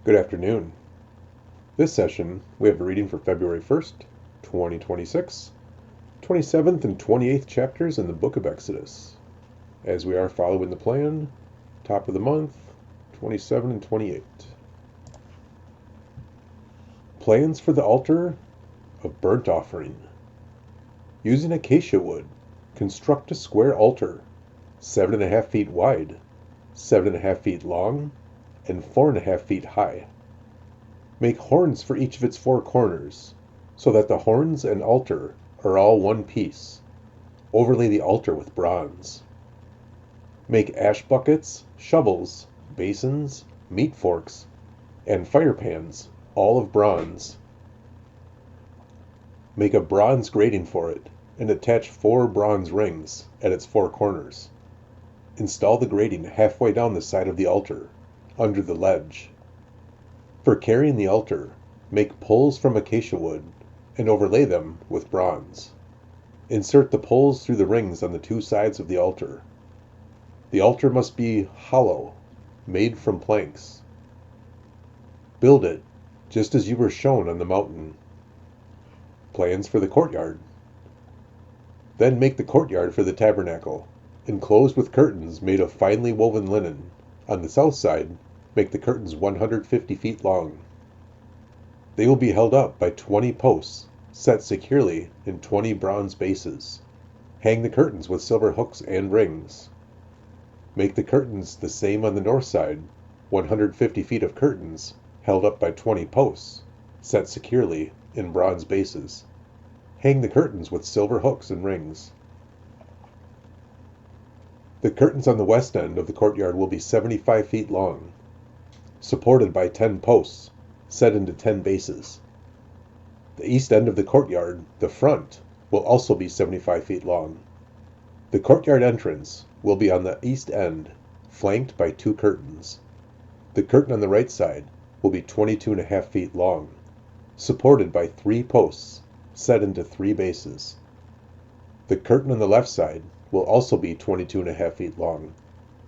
Good afternoon. This session, we have a reading for February 1st, 2026, 27th and 28th chapters in the book of Exodus. As we are following the plan, top of the month, 27 and 28. Plans for the altar of burnt offering. Using acacia wood, construct a square altar, 7.5 feet wide, 7.5 feet long, and 4.5 feet high. Make horns for each of its 4 corners, so that the horns and altar are all one piece. Overlay the altar with bronze. Make ash buckets, shovels, basins, meat forks, and fire pans, all of bronze. Make a bronze grating for it, and attach 4 bronze rings at its 4 corners. Install the grating halfway down the side of the altar, under the ledge. For carrying the altar, make poles from acacia wood and overlay them with bronze. Insert the poles through the rings on the 2 sides of the altar. The altar must be hollow, made from planks. Build it just as you were shown on the mountain. Plans for the courtyard. Then make the courtyard for the tabernacle, enclosed with curtains made of finely woven linen. On the south side, make the curtains 150 feet long. They will be held up by 20 posts, set securely in 20 bronze bases. Hang the curtains with silver hooks and rings. Make the curtains the same on the north side, 150 feet of curtains, held up by 20 posts, set securely in bronze bases. Hang the curtains with silver hooks and rings. The curtains on the west end of the courtyard will be 75 feet long, supported by 10 posts, set into 10 bases. The east end of the courtyard, the front, will also be 75 feet long. The courtyard entrance will be on the east end, flanked by 2 curtains. The curtain on the right side will be 22.5 feet long, supported by 3 posts, set into 3 bases. The curtain on the left side will also be 22.5 feet long,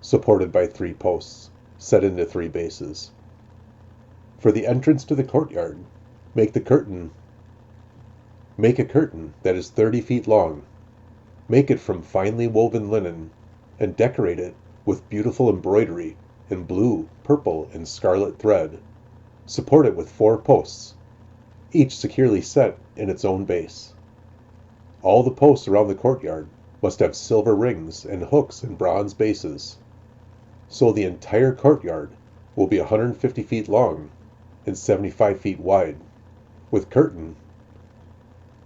supported by 3 posts, set into 3 bases. For the entrance to the courtyard, make a curtain that is 30 feet long. Make it from finely woven linen, and decorate it with beautiful embroidery in blue, purple, and scarlet thread. Support it with 4 posts, each securely set in its own base. All the posts around the courtyard must have silver rings and hooks in bronze bases. So the entire courtyard will be 150 feet long and 75 feet wide, with curtain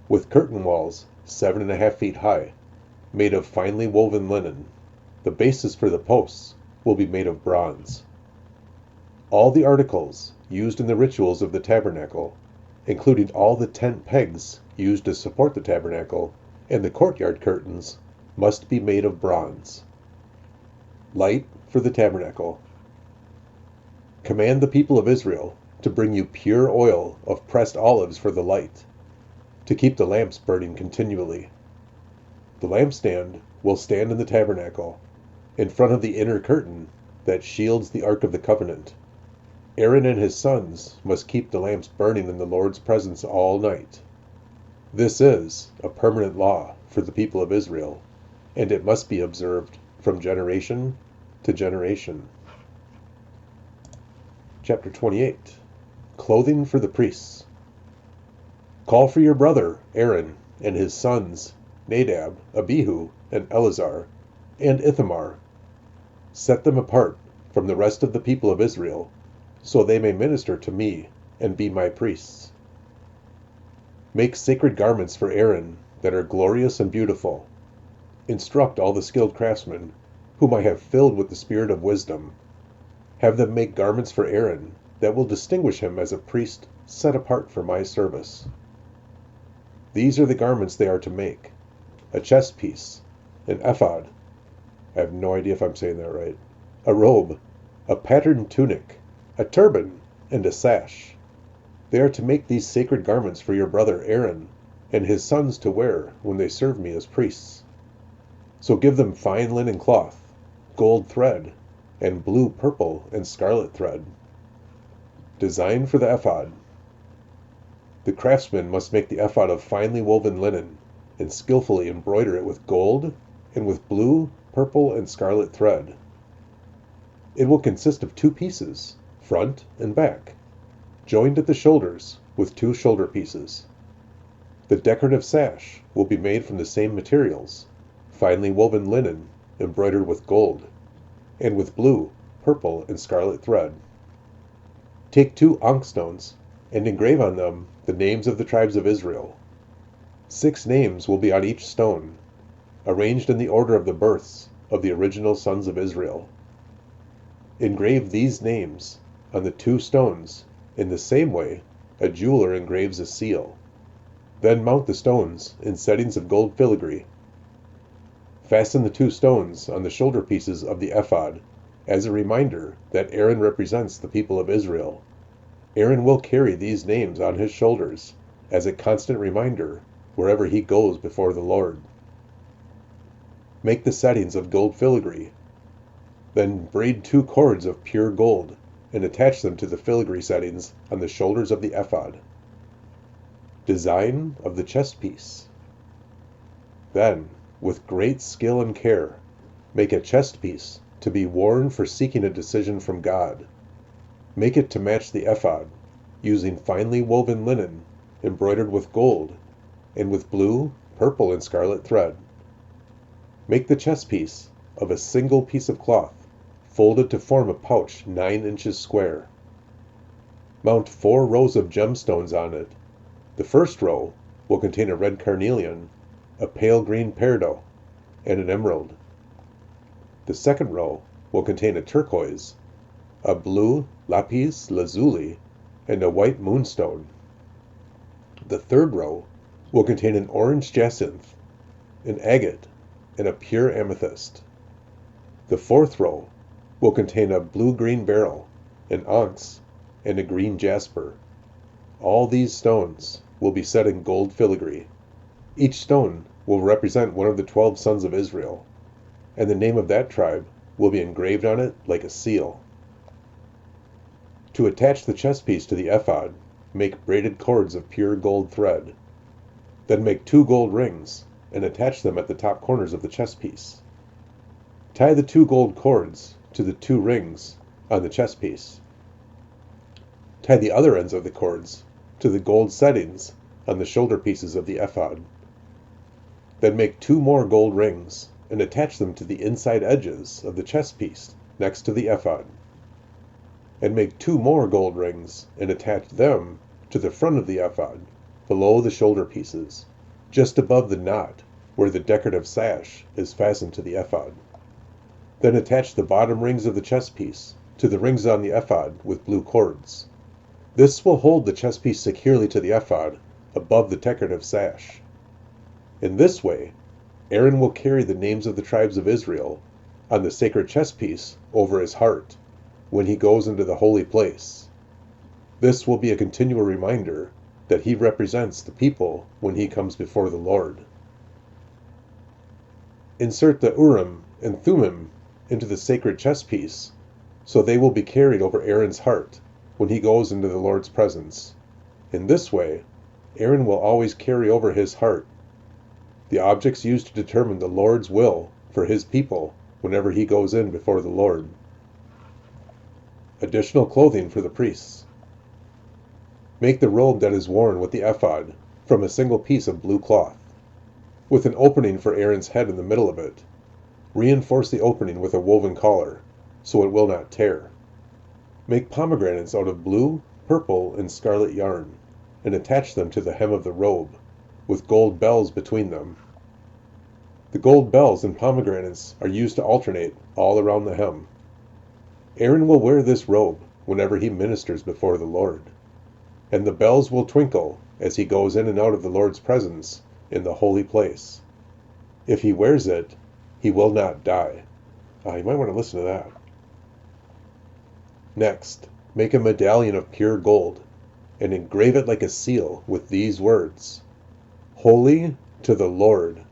walls 7.5 feet high, made of finely woven linen. The bases for the posts will be made of bronze. All the articles used in the rituals of the tabernacle, including all the tent pegs used to support the tabernacle and the courtyard curtains, must be made of bronze. Light for the tabernacle. Command the people of Israel to bring you pure oil of pressed olives for the light, to keep the lamps burning continually. The lampstand will stand in the tabernacle, in front of the inner curtain that shields the Ark of the Covenant. Aaron and his sons must keep the lamps burning in the Lord's presence all night. This is a permanent law for the people of Israel, and it must be observed from generation to generation. Chapter 28. Clothing for the priests. Call for your brother Aaron and his sons Nadab, Abihu, and Eleazar, and Ithamar. Set them apart from the rest of the people of Israel, so they may minister to me and be my priests. Make sacred garments for Aaron that are glorious and beautiful. Instruct all the skilled craftsmen, whom I have filled with the spirit of wisdom. Have them make garments for Aaron that will distinguish him as a priest set apart for my service. These are the garments they are to make: a chestpiece, an ephod, I have no idea if I'm saying that right, a robe, a patterned tunic, a turban, and a sash. They are to make these sacred garments for your brother Aaron and his sons to wear when they serve me as priests. So give them fine linen cloth, gold thread, and blue, purple, and scarlet thread. Design for the ephod. The craftsman must make the ephod of finely woven linen, and skillfully embroider it with gold, and with blue, purple, and scarlet thread. It will consist of 2 pieces, front and back, joined at the shoulders with 2 shoulder pieces. The decorative sash will be made from the same materials, finely woven linen, embroidered with gold, and with blue, purple, and scarlet thread. Take 2 onyx stones and engrave on them the names of the tribes of Israel. 6 names will be on each stone, arranged in the order of the births of the original sons of Israel. Engrave these names on the 2 stones in the same way a jeweler engraves a seal. Then mount the stones in settings of gold filigree. Fasten the 2 stones on the shoulder pieces of the ephod as a reminder that Aaron represents the people of Israel. Aaron will carry these names on his shoulders as a constant reminder wherever he goes before the Lord. Make the settings of gold filigree. Then braid 2 cords of pure gold and attach them to the filigree settings on the shoulders of the ephod. Design of the chestpiece. Then, with great skill and care, make a chestpiece to be worn for seeking a decision from God. Make it to match the ephod, using finely woven linen embroidered with gold and with blue, purple, and scarlet thread. Make the chestpiece of a single piece of cloth, folded to form a pouch 9 inches square. Mount 4 rows of gemstones on it. The first row will contain a red carnelian, a pale green peridot, and an emerald. The second row will contain a turquoise, a blue lapis lazuli, and a white moonstone. The third row will contain an orange jacinth, an agate, and a pure amethyst. The fourth row will contain a blue-green beryl, an onyx, and a green jasper. All these stones will be set in gold filigree. Each stone will represent one of the 12 sons of Israel, and the name of that tribe will be engraved on it like a seal. To attach the chestpiece to the ephod, make braided cords of pure gold thread. Then make 2 gold rings and attach them at the top corners of the chestpiece. Tie the 2 gold cords to the 2 rings on the chestpiece. Tie the other ends of the cords to the gold settings on the shoulder pieces of the ephod. Then make 2 more gold rings and attach them to the inside edges of the chestpiece next to the ephod. And make 2 more gold rings and attach them to the front of the ephod, below the shoulder pieces, just above the knot where the decorative sash is fastened to the ephod. Then attach the bottom rings of the chestpiece to the rings on the ephod with blue cords. This will hold the chestpiece securely to the ephod above the decorative sash. In this way, Aaron will carry the names of the tribes of Israel on the sacred chestpiece over his heart when he goes into the holy place. This will be a continual reminder that he represents the people when he comes before the Lord. Insert the Urim and Thummim into the sacred chestpiece, so they will be carried over Aaron's heart when he goes into the Lord's presence. In this way, Aaron will always carry over his heart the objects used to determine the Lord's will for his people whenever he goes in before the Lord. Additional clothing for the priests. Make the robe that is worn with the ephod from a single piece of blue cloth, with an opening for Aaron's head in the middle of it. Reinforce the opening with a woven collar, so it will not tear. Make pomegranates out of blue, purple, and scarlet yarn, and attach them to the hem of the robe, with gold bells between them. The gold bells and pomegranates are used to alternate all around the hem. Aaron will wear this robe whenever he ministers before the Lord, and the bells will twinkle as he goes in and out of the Lord's presence in the holy place. If he wears it, he will not die. You might want to listen to that. Next, make a medallion of pure gold and engrave it like a seal with these words: Holy to the Lord.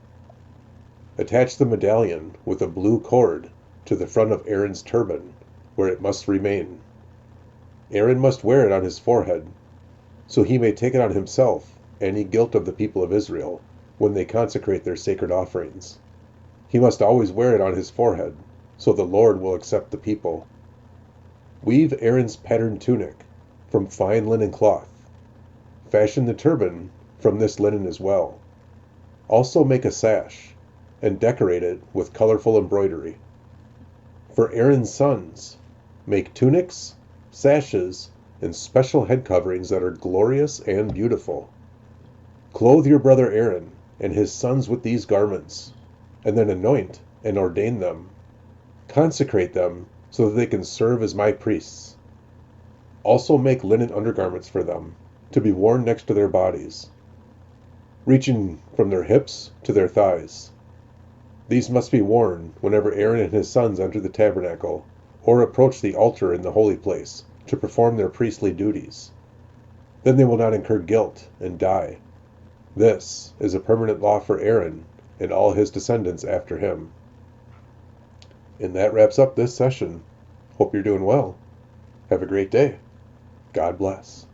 Attach the medallion with a blue cord to the front of Aaron's turban, where it must remain. Aaron must wear it on his forehead, so he may take it on himself, any guilt of the people of Israel, when they consecrate their sacred offerings. He must always wear it on his forehead, so the Lord will accept the people. Weave Aaron's patterned tunic from fine linen cloth. Fashion the turban from this linen as well. Also make a sash, and decorate it with colorful embroidery. For Aaron's sons, make tunics, sashes, and special head coverings that are glorious and beautiful. Clothe your brother Aaron and his sons with these garments, and then anoint and ordain them. Consecrate them so that they can serve as my priests. Also make linen undergarments for them, to be worn next to their bodies, reaching from their hips to their thighs. These must be worn whenever Aaron and his sons enter the tabernacle, or approach the altar in the holy place, to perform their priestly duties. Then they will not incur guilt and die. This is a permanent law for Aaron and all his descendants after him. And that wraps up this session. Hope you're doing well. Have a great day. God bless.